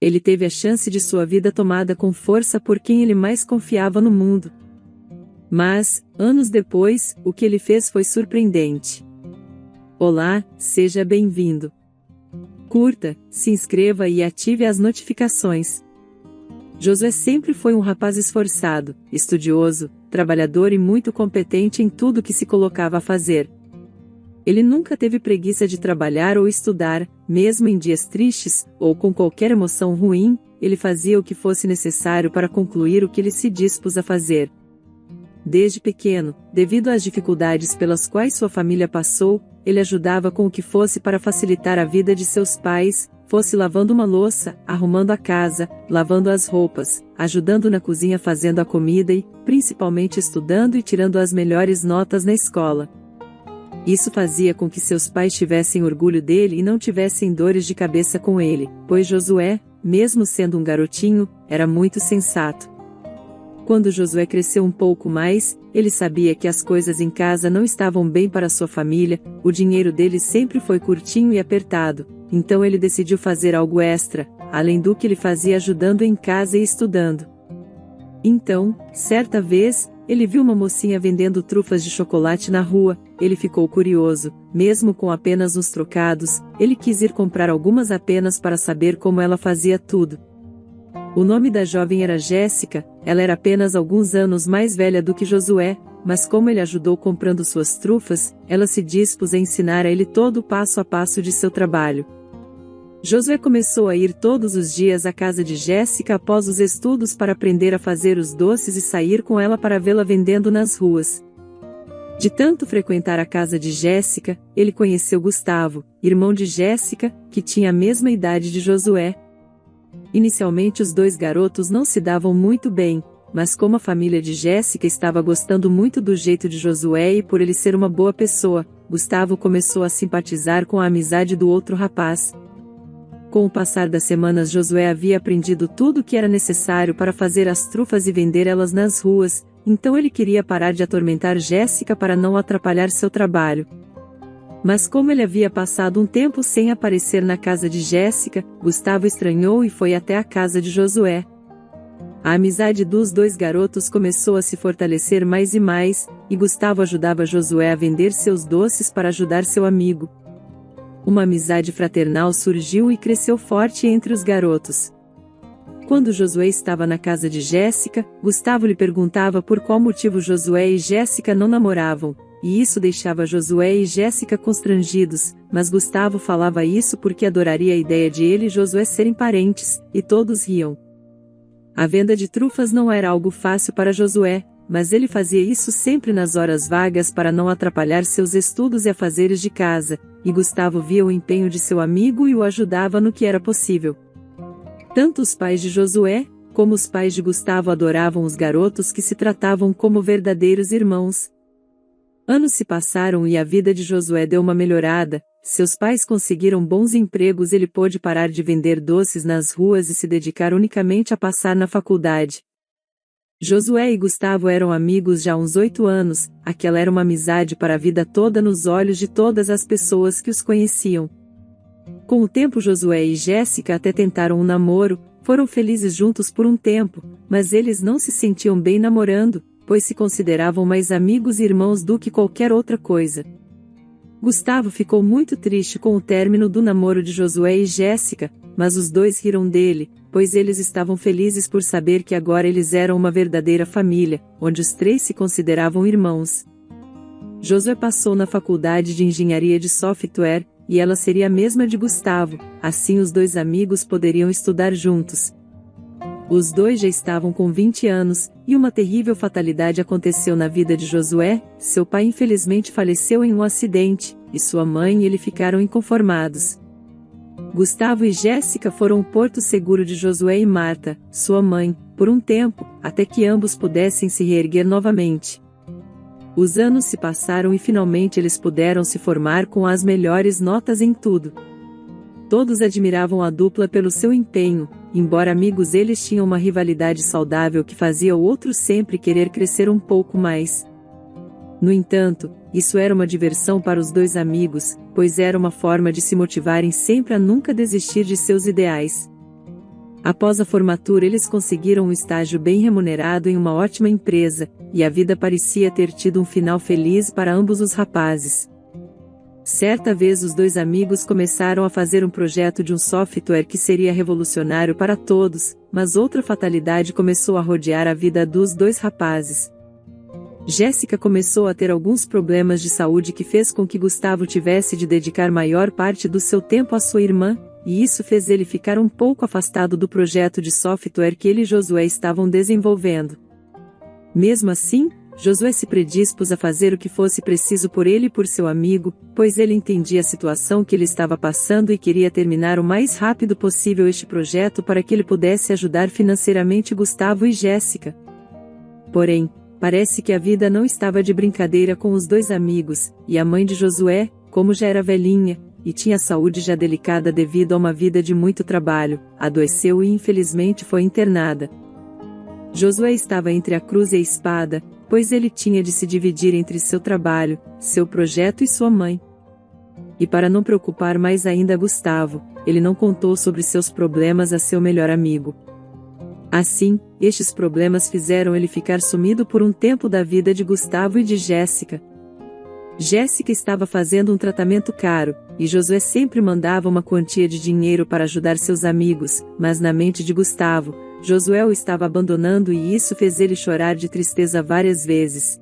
Ele teve a chance de sua vida tomada com força por quem ele mais confiava no mundo. Mas, anos depois, o que ele fez foi surpreendente. Olá, seja bem-vindo. Curta, se inscreva e ative as notificações. Josué sempre foi um rapaz esforçado, estudioso, trabalhador e muito competente em tudo que se colocava a fazer. Ele nunca teve preguiça de trabalhar ou estudar, mesmo em dias tristes, ou com qualquer emoção ruim, ele fazia o que fosse necessário para concluir o que ele se dispôs a fazer. Desde pequeno, devido às dificuldades pelas quais sua família passou, ele ajudava com o que fosse para facilitar a vida de seus pais, fosse lavando uma louça, arrumando a casa, lavando as roupas, ajudando na cozinha fazendo a comida e, principalmente estudando e tirando as melhores notas na escola. Isso fazia com que seus pais tivessem orgulho dele e não tivessem dores de cabeça com ele, pois Josué, mesmo sendo um garotinho, era muito sensato. Quando Josué cresceu um pouco mais, ele sabia que as coisas em casa não estavam bem para sua família, o dinheiro dele sempre foi curtinho e apertado, então ele decidiu fazer algo extra, além do que ele fazia ajudando em casa e estudando. Então, certa vez, ele viu uma mocinha vendendo trufas de chocolate na rua, ele ficou curioso, mesmo com apenas uns trocados, ele quis ir comprar algumas apenas para saber como ela fazia tudo. O nome da jovem era Jéssica, ela era apenas alguns anos mais velha do que Josué, mas como ele ajudou comprando suas trufas, ela se dispôs a ensinar a ele todo o passo a passo de seu trabalho. Josué começou a ir todos os dias à casa de Jéssica após os estudos para aprender a fazer os doces e sair com ela para vê-la vendendo nas ruas. De tanto frequentar a casa de Jéssica, ele conheceu Gustavo, irmão de Jéssica, que tinha a mesma idade de Josué. Inicialmente os dois garotos não se davam muito bem, mas como a família de Jéssica estava gostando muito do jeito de Josué e por ele ser uma boa pessoa, Gustavo começou a simpatizar com a amizade do outro rapaz. Com o passar das semanas Josué havia aprendido tudo o que era necessário para fazer as trufas e vender elas nas ruas, então ele queria parar de atormentar Jéssica para não atrapalhar seu trabalho. Mas como ele havia passado um tempo sem aparecer na casa de Jéssica, Gustavo estranhou e foi até a casa de Josué. A amizade dos dois garotos começou a se fortalecer mais e mais, e Gustavo ajudava Josué a vender seus doces para ajudar seu amigo. Uma amizade fraternal surgiu e cresceu forte entre os garotos. Quando Josué estava na casa de Jéssica, Gustavo lhe perguntava por qual motivo Josué e Jéssica não namoravam, e isso deixava Josué e Jéssica constrangidos, mas Gustavo falava isso porque adoraria a ideia de ele e Josué serem parentes, e todos riam. A venda de trufas não era algo fácil para Josué, mas ele fazia isso sempre nas horas vagas para não atrapalhar seus estudos e afazeres de casa, e Gustavo via o empenho de seu amigo e o ajudava no que era possível. Tanto os pais de Josué, como os pais de Gustavo adoravam os garotos que se tratavam como verdadeiros irmãos. Anos se passaram e a vida de Josué deu uma melhorada, seus pais conseguiram bons empregos e ele pôde parar de vender doces nas ruas e se dedicar unicamente a passar na faculdade. Josué e Gustavo eram amigos já há uns 8 anos, aquela era uma amizade para a vida toda nos olhos de todas as pessoas que os conheciam. Com o tempo Josué e Jéssica até tentaram um namoro, foram felizes juntos por um tempo, mas eles não se sentiam bem namorando, pois se consideravam mais amigos e irmãos do que qualquer outra coisa. Gustavo ficou muito triste com o término do namoro de Josué e Jéssica, mas os dois riram dele, pois eles estavam felizes por saber que agora eles eram uma verdadeira família, onde os três se consideravam irmãos. Josué passou na faculdade de engenharia de software, e ela seria a mesma de Gustavo, assim os dois amigos poderiam estudar juntos. Os dois já estavam com 20 anos, e uma terrível fatalidade aconteceu na vida de Josué, seu pai infelizmente faleceu em um acidente, e sua mãe e ele ficaram inconformados. Gustavo e Jéssica foram o porto seguro de Josué e Marta, sua mãe, por um tempo, até que ambos pudessem se reerguer novamente. Os anos se passaram e finalmente eles puderam se formar com as melhores notas em tudo. Todos admiravam a dupla pelo seu empenho, embora amigos eles tinham uma rivalidade saudável que fazia o outro sempre querer crescer um pouco mais. No entanto, isso era uma diversão para os dois amigos, pois era uma forma de se motivarem sempre a nunca desistir de seus ideais. Após a formatura eles conseguiram um estágio bem remunerado em uma ótima empresa, e a vida parecia ter tido um final feliz para ambos os rapazes. Certa vez os dois amigos começaram a fazer um projeto de um software que seria revolucionário para todos, mas outra fatalidade começou a rodear a vida dos dois rapazes. Jéssica começou a ter alguns problemas de saúde que fez com que Gustavo tivesse de dedicar maior parte do seu tempo à sua irmã, e isso fez ele ficar um pouco afastado do projeto de software que ele e Josué estavam desenvolvendo. Mesmo assim, Josué se predispôs a fazer o que fosse preciso por ele e por seu amigo, pois ele entendia a situação que ele estava passando e queria terminar o mais rápido possível este projeto para que ele pudesse ajudar financeiramente Gustavo e Jéssica. Porém, parece que a vida não estava de brincadeira com os dois amigos, e a mãe de Josué, como já era velhinha, e tinha saúde já delicada devido a uma vida de muito trabalho, adoeceu e infelizmente foi internada. Josué estava entre a cruz e a espada, pois ele tinha de se dividir entre seu trabalho, seu projeto e sua mãe. E para não preocupar mais ainda Gustavo, ele não contou sobre seus problemas a seu melhor amigo. Assim, estes problemas fizeram ele ficar sumido por um tempo da vida de Gustavo e de Jéssica. Jéssica estava fazendo um tratamento caro, e Josué sempre mandava uma quantia de dinheiro para ajudar seus amigos, mas na mente de Gustavo, Josué o estava abandonando e isso fez ele chorar de tristeza várias vezes.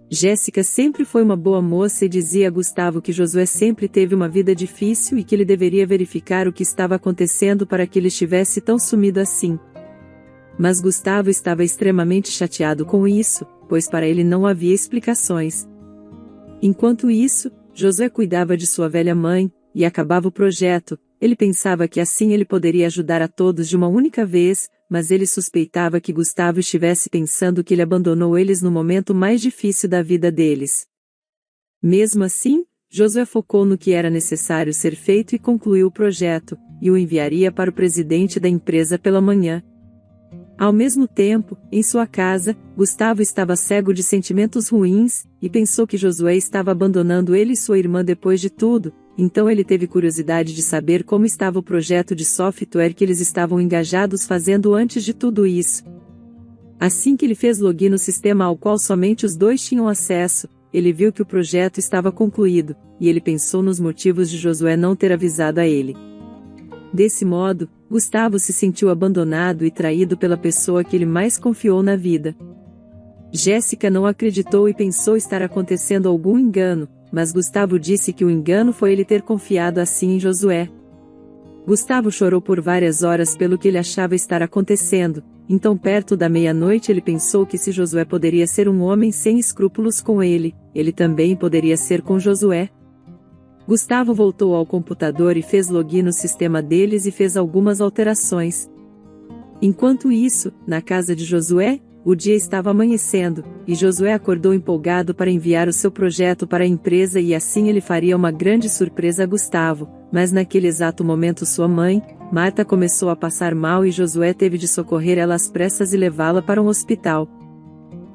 Jéssica sempre foi uma boa moça e dizia a Gustavo que Josué sempre teve uma vida difícil e que ele deveria verificar o que estava acontecendo para que ele estivesse tão sumido assim. Mas Gustavo estava extremamente chateado com isso, pois para ele não havia explicações. Enquanto isso, Josué cuidava de sua velha mãe, e acabava o projeto. Ele pensava que assim ele poderia ajudar a todos de uma única vez, mas ele suspeitava que Gustavo estivesse pensando que ele abandonou eles no momento mais difícil da vida deles. Mesmo assim, Josué focou no que era necessário ser feito e concluiu o projeto, e o enviaria para o presidente da empresa pela manhã. Ao mesmo tempo, em sua casa, Gustavo estava cego de sentimentos ruins, e pensou que Josué estava abandonando ele e sua irmã depois de tudo, então ele teve curiosidade de saber como estava o projeto de software que eles estavam engajados fazendo antes de tudo isso. Assim que ele fez login no sistema ao qual somente os dois tinham acesso, ele viu que o projeto estava concluído, e ele pensou nos motivos de Josué não ter avisado a ele. Desse modo, Gustavo se sentiu abandonado e traído pela pessoa que ele mais confiou na vida. Jéssica não acreditou e pensou estar acontecendo algum engano, mas Gustavo disse que o engano foi ele ter confiado assim em Josué. Gustavo chorou por várias horas pelo que ele achava estar acontecendo, então perto da meia-noite ele pensou que se Josué poderia ser um homem sem escrúpulos com ele também poderia ser com Josué. Gustavo voltou ao computador e fez login no sistema deles e fez algumas alterações. Enquanto isso, na casa de Josué, o dia estava amanhecendo, e Josué acordou empolgado para enviar o seu projeto para a empresa e assim ele faria uma grande surpresa a Gustavo, mas naquele exato momento sua mãe, Marta, começou a passar mal e Josué teve de socorrer ela às pressas e levá-la para um hospital.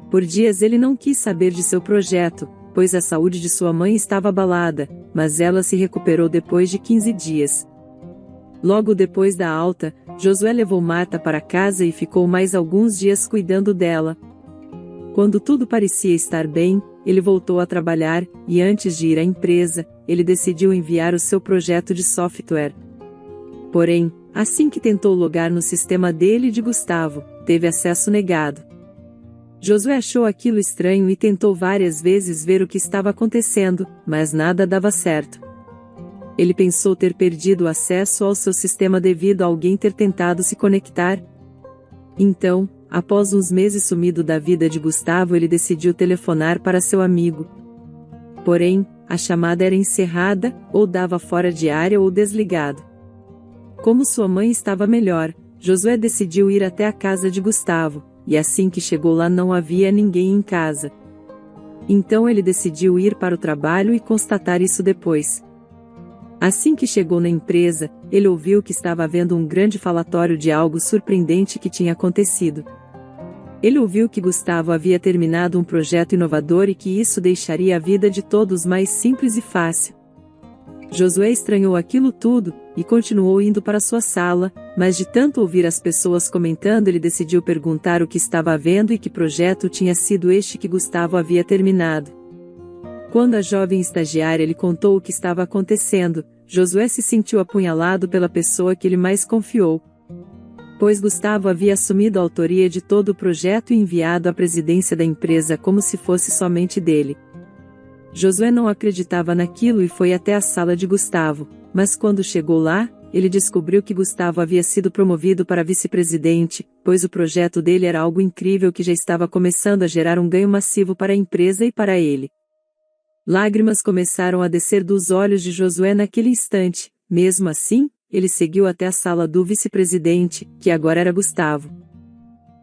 Por dias ele não quis saber de seu projeto, pois a saúde de sua mãe estava abalada, mas ela se recuperou depois de 15 dias. Logo depois da alta, Josué levou Marta para casa e ficou mais alguns dias cuidando dela. Quando tudo parecia estar bem, ele voltou a trabalhar, e antes de ir à empresa, ele decidiu enviar o seu projeto de software. Porém, assim que tentou logar no sistema dele e de Gustavo, teve acesso negado. Josué achou aquilo estranho e tentou várias vezes ver o que estava acontecendo, mas nada dava certo. Ele pensou ter perdido o acesso ao seu sistema devido a alguém ter tentado se conectar. Então, após uns meses sumido da vida de Gustavo, ele decidiu telefonar para seu amigo. Porém, a chamada era encerrada, ou dava fora de área ou desligado. Como sua mãe estava melhor, Josué decidiu ir até a casa de Gustavo, e assim que chegou lá não havia ninguém em casa. Então ele decidiu ir para o trabalho e constatar isso depois. Assim que chegou na empresa, ele ouviu que estava havendo um grande falatório de algo surpreendente que tinha acontecido. Ele ouviu que Gustavo havia terminado um projeto inovador e que isso deixaria a vida de todos mais simples e fácil. Josué estranhou aquilo tudo, e continuou indo para sua sala, mas de tanto ouvir as pessoas comentando ele decidiu perguntar o que estava havendo e que projeto tinha sido este que Gustavo havia terminado. Quando a jovem estagiária lhe contou o que estava acontecendo, Josué se sentiu apunhalado pela pessoa que ele mais confiou. Pois Gustavo havia assumido a autoria de todo o projeto e enviado à presidência da empresa como se fosse somente dele. Josué não acreditava naquilo e foi até a sala de Gustavo, mas quando chegou lá, ele descobriu que Gustavo havia sido promovido para vice-presidente, pois o projeto dele era algo incrível que já estava começando a gerar um ganho massivo para a empresa e para ele. Lágrimas começaram a descer dos olhos de Josué naquele instante. Mesmo assim, ele seguiu até a sala do vice-presidente, que agora era Gustavo.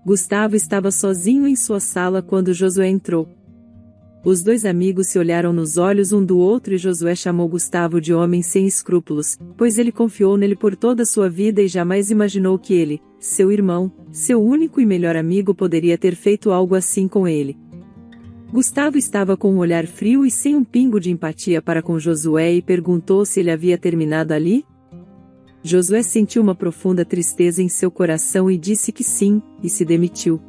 Gustavo estava sozinho em sua sala quando Josué entrou. Os dois amigos se olharam nos olhos um do outro e Josué chamou Gustavo de homem sem escrúpulos, pois ele confiou nele por toda a sua vida e jamais imaginou que ele, seu irmão, seu único e melhor amigo, poderia ter feito algo assim com ele. Gustavo estava com um olhar frio e sem um pingo de empatia para com Josué e perguntou se ele havia terminado ali. Josué sentiu uma profunda tristeza em seu coração e disse que sim, e se demitiu.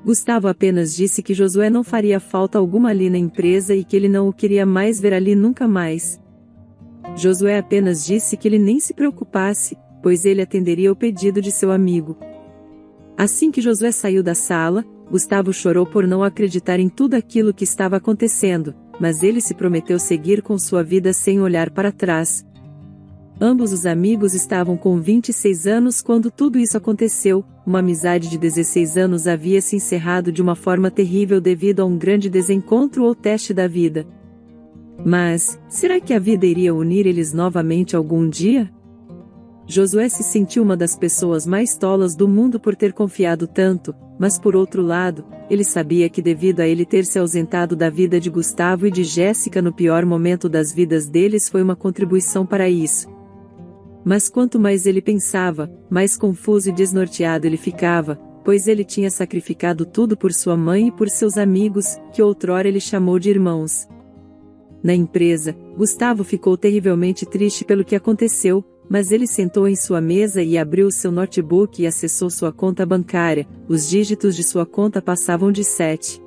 Gustavo apenas disse que Josué não faria falta alguma ali na empresa e que ele não o queria mais ver ali nunca mais. Josué apenas disse que ele nem se preocupasse, pois ele atenderia o pedido de seu amigo. Assim que Josué saiu da sala, Gustavo chorou por não acreditar em tudo aquilo que estava acontecendo, mas ele se prometeu seguir com sua vida sem olhar para trás. Ambos os amigos estavam com 26 anos quando tudo isso aconteceu. Uma amizade de 16 anos havia se encerrado de uma forma terrível devido a um grande desencontro ou teste da vida. Mas, será que a vida iria unir eles novamente algum dia? Josué se sentiu uma das pessoas mais tolas do mundo por ter confiado tanto, mas por outro lado, ele sabia que devido a ele ter se ausentado da vida de Gustavo e de Jéssica no pior momento das vidas deles foi uma contribuição para isso. Mas quanto mais ele pensava, mais confuso e desnorteado ele ficava, pois ele tinha sacrificado tudo por sua mãe e por seus amigos, que outrora ele chamou de irmãos. Na empresa, Gustavo ficou terrivelmente triste pelo que aconteceu, mas ele sentou em sua mesa e abriu seu notebook e acessou sua conta bancária. Os dígitos de sua conta passavam de 7.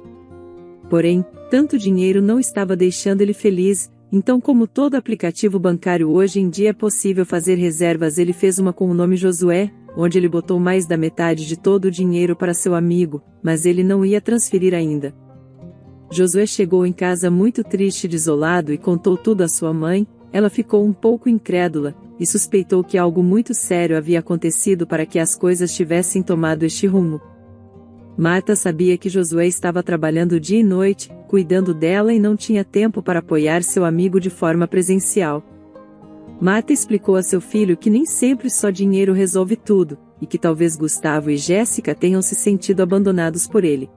Porém, tanto dinheiro não estava deixando ele feliz. Então, como todo aplicativo bancário hoje em dia é possível fazer reservas, ele fez uma com o nome Josué, onde ele botou mais da metade de todo o dinheiro para seu amigo, mas ele não ia transferir ainda. Josué chegou em casa muito triste e desolado e contou tudo à sua mãe. Ela ficou um pouco incrédula, e suspeitou que algo muito sério havia acontecido para que as coisas tivessem tomado este rumo. Marta sabia que Josué estava trabalhando dia e noite, cuidando dela e não tinha tempo para apoiar seu amigo de forma presencial. Marta explicou a seu filho que nem sempre só dinheiro resolve tudo, e que talvez Gustavo e Jéssica tenham se sentido abandonados por ele.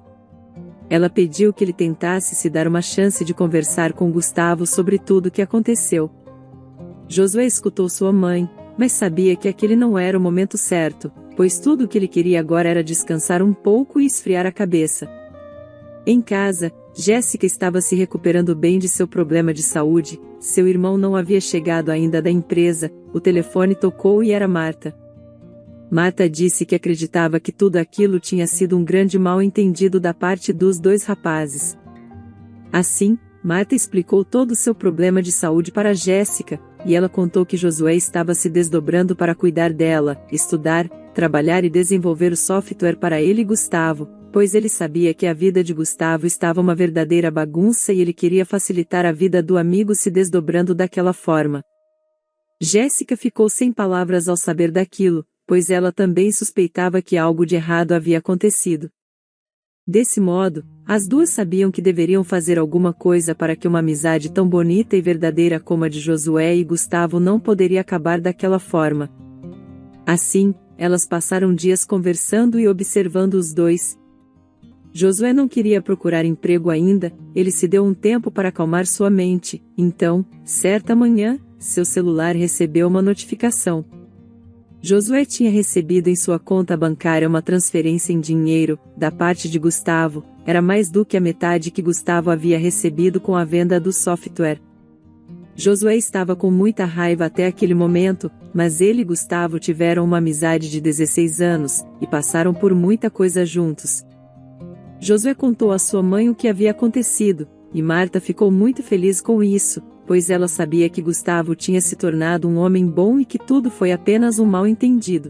Ela pediu que ele tentasse se dar uma chance de conversar com Gustavo sobre tudo o que aconteceu. Josué escutou sua mãe, mas sabia que aquele não era o momento certo, pois tudo o que ele queria agora era descansar um pouco e esfriar a cabeça. Em casa, Jéssica estava se recuperando bem de seu problema de saúde. Seu irmão não havia chegado ainda da empresa. O telefone tocou e era Marta. Marta disse que acreditava que tudo aquilo tinha sido um grande mal-entendido da parte dos dois rapazes. Assim, Marta explicou todo o seu problema de saúde para Jéssica, e ela contou que Josué estava se desdobrando para cuidar dela, estudar, trabalhar e desenvolver o software para ele e Gustavo, pois ele sabia que a vida de Gustavo estava uma verdadeira bagunça e ele queria facilitar a vida do amigo se desdobrando daquela forma. Jéssica ficou sem palavras ao saber daquilo, pois ela também suspeitava que algo de errado havia acontecido. Desse modo, as duas sabiam que deveriam fazer alguma coisa para que uma amizade tão bonita e verdadeira como a de Josué e Gustavo não poderia acabar daquela forma. Assim, elas passaram dias conversando e observando os dois. Josué não queria procurar emprego ainda, ele se deu um tempo para acalmar sua mente. Então, certa manhã, seu celular recebeu uma notificação. Josué tinha recebido em sua conta bancária uma transferência em dinheiro, da parte de Gustavo. Era mais do que a metade que Gustavo havia recebido com a venda do software. Josué estava com muita raiva até aquele momento, mas ele e Gustavo tiveram uma amizade de 16 anos, e passaram por muita coisa juntos. Josué contou à sua mãe o que havia acontecido, e Marta ficou muito feliz com isso, pois ela sabia que Gustavo tinha se tornado um homem bom e que tudo foi apenas um mal-entendido.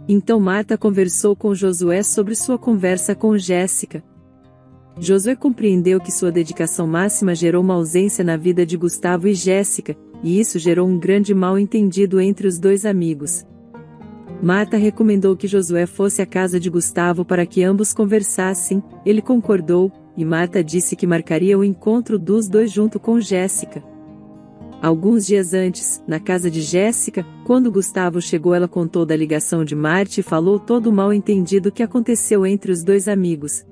Então Marta conversou com Josué sobre sua conversa com Jéssica. Josué compreendeu que sua dedicação máxima gerou uma ausência na vida de Gustavo e Jéssica, e isso gerou um grande mal-entendido entre os dois amigos. Marta recomendou que Josué fosse à casa de Gustavo para que ambos conversassem, ele concordou, e Marta disse que marcaria o encontro dos dois junto com Jéssica. Alguns dias antes, na casa de Jéssica, quando Gustavo chegou, ela contou da ligação de Marta e falou todo o mal-entendido que aconteceu entre os dois amigos.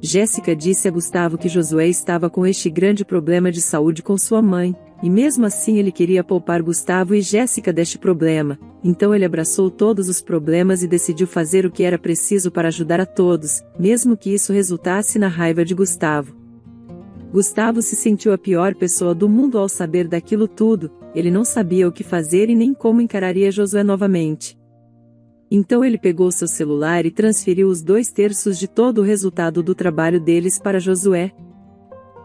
Jéssica disse a Gustavo que Josué estava com este grande problema de saúde com sua mãe, e mesmo assim ele queria poupar Gustavo e Jéssica deste problema, então ele abraçou todos os problemas e decidiu fazer o que era preciso para ajudar a todos, mesmo que isso resultasse na raiva de Gustavo. Gustavo se sentiu a pior pessoa do mundo ao saber daquilo tudo, ele não sabia o que fazer e nem como encararia Josué novamente. Então ele pegou seu celular e transferiu os 2/3 de todo o resultado do trabalho deles para Josué.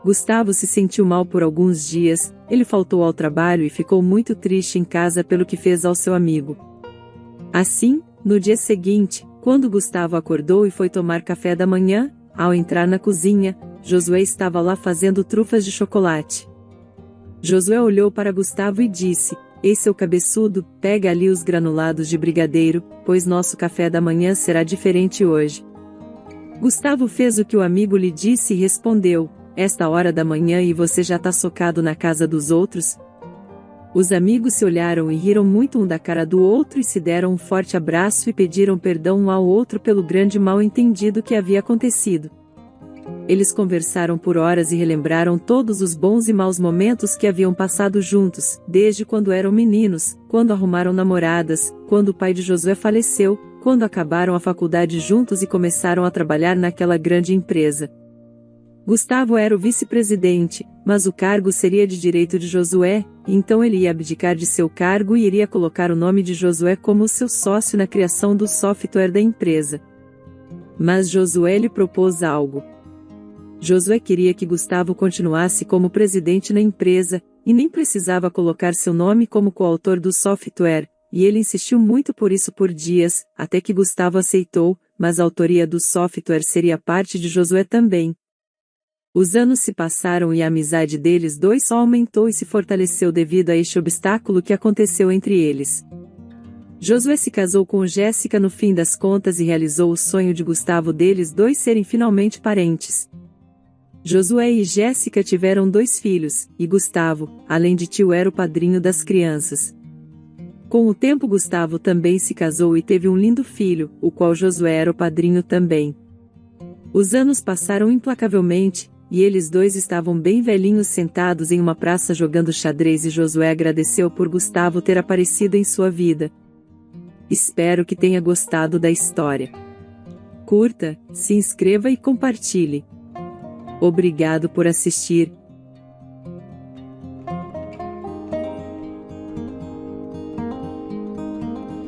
Gustavo se sentiu mal por alguns dias, ele faltou ao trabalho e ficou muito triste em casa pelo que fez ao seu amigo. Assim, no dia seguinte, quando Gustavo acordou e foi tomar café da manhã, ao entrar na cozinha, Josué estava lá fazendo trufas de chocolate. Josué olhou para Gustavo e disse: "Ei, seu cabeçudo, pega ali os granulados de brigadeiro, pois nosso café da manhã será diferente hoje." Gustavo fez o que o amigo lhe disse e respondeu: "Esta hora da manhã e você já tá socado na casa dos outros?" Os amigos se olharam e riram muito um da cara do outro e se deram um forte abraço e pediram perdão um ao outro pelo grande mal-entendido que havia acontecido. Eles conversaram por horas e relembraram todos os bons e maus momentos que haviam passado juntos, desde quando eram meninos, quando arrumaram namoradas, quando o pai de Josué faleceu, quando acabaram a faculdade juntos e começaram a trabalhar naquela grande empresa. Gustavo era o vice-presidente, mas o cargo seria de direito de Josué, e então ele ia abdicar de seu cargo e iria colocar o nome de Josué como seu sócio na criação do software da empresa. Mas Josué lhe propôs algo. Josué queria que Gustavo continuasse como presidente na empresa, e nem precisava colocar seu nome como coautor do software, e ele insistiu muito por isso por dias, até que Gustavo aceitou, mas a autoria do software seria parte de Josué também. Os anos se passaram e a amizade deles dois só aumentou e se fortaleceu devido a este obstáculo que aconteceu entre eles. Josué se casou com Jéssica no fim das contas e realizou o sonho de Gustavo deles dois serem finalmente parentes. Josué e Jéssica tiveram 2 filhos, e Gustavo, além de tio, era o padrinho das crianças. Com o tempo Gustavo também se casou e teve um lindo filho, o qual Josué era o padrinho também. Os anos passaram implacavelmente, e eles dois estavam bem velhinhos sentados em uma praça jogando xadrez e Josué agradeceu por Gustavo ter aparecido em sua vida. Espero que tenha gostado da história. Curta, se inscreva e compartilhe. Obrigado por assistir.